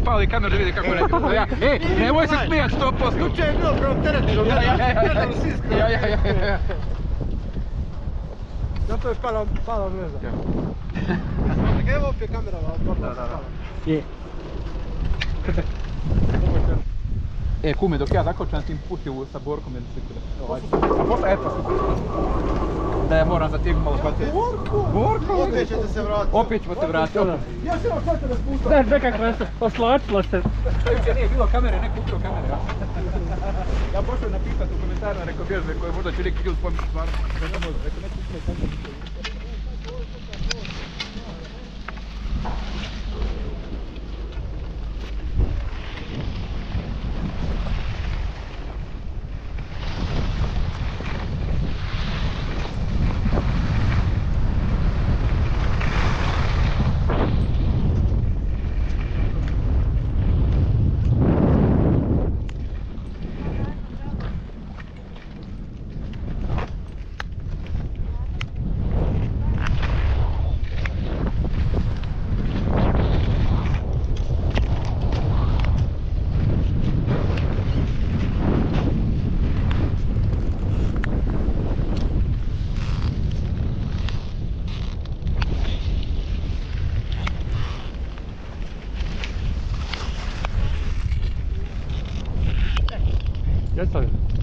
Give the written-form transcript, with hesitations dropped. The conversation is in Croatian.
upali kameru da vidi kako ne bi. Nemoj se smijati 100%. Juče je bilo preopteretno, gledam Sinjsku. Zato je pala veza. Tako evo opet kamera, da. Je. Kume, dok ja zakočam tim pušio sa Borkom jednu sekundu. Da ja moram za tijegu malo hvatiti. Borko! Opet ćete se vratiti. Opet ćemo se vratiti. Ja se vam da spuštam. Ne, nekako se oslačilo se. Jučer nije bilo kamere, neko ukrao kamere. Ja pošao napisati u komentarima, rekao bježbe koje možda će neki ljudi spomišati stvarno. Rekao neko ukrao kamere. Gdje stavim?